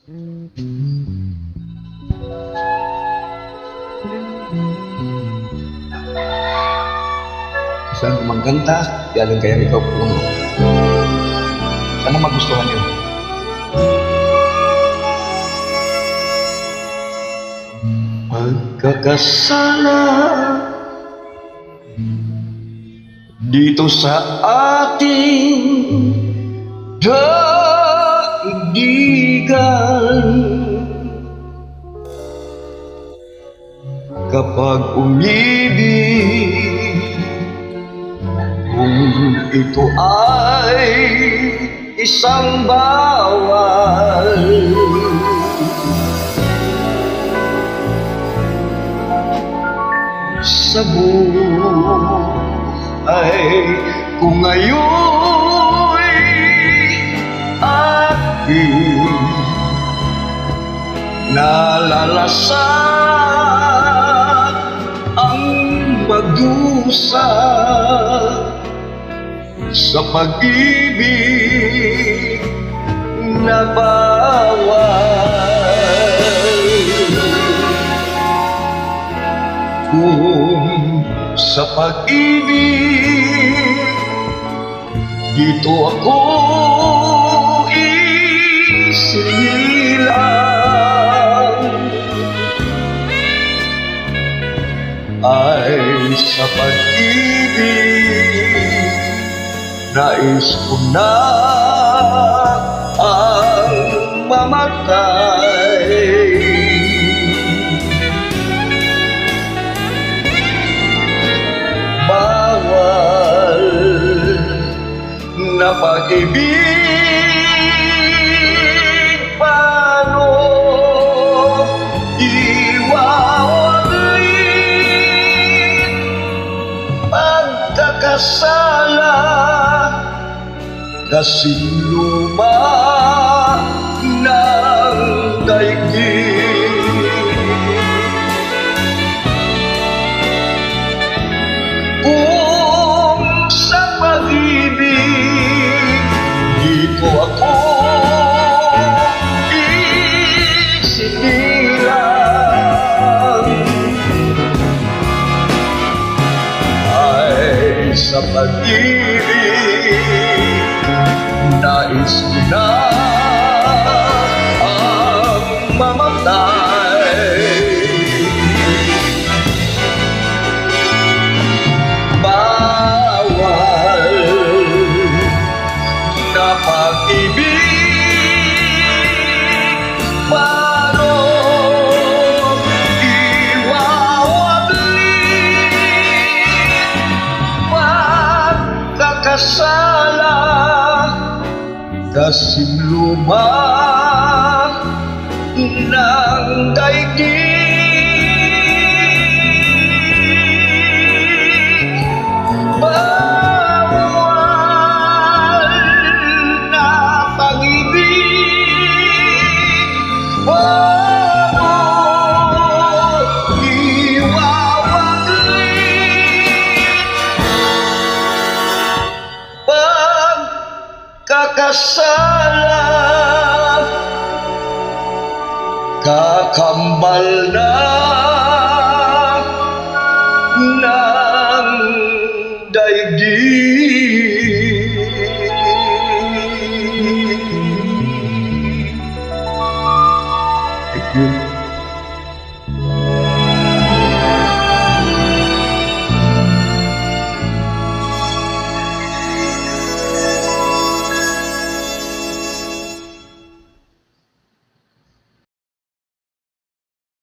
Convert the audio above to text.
Saan maganda, galing kaya ikaw po mo. Sana magustuhan niyo. Pagkakasala dito sa ating daigdigan, kapag umibig, kung ito ay isang bawal, sa buhay kung ngayon'y aking nalalasag ang magdusa sa pag-ibig na bawal. Kung sa pag-ibig dito ako isinilang, ay sa pag-ibig nais ko na ang mamatay. Bawal na pag-ibig, paano iwawalit pagkakasala, kasing luma ng daigdig. Kung sa pag-ibig dito ako isinilang, ay sa pag-ibig nais ko na ang mamatay. Bawal na pag-ibig, paano iwawalit pagkakasala, kasing luma ng daigdig. Bawal na pag-ibig, paano iwawalit pagkakasala, kakambal na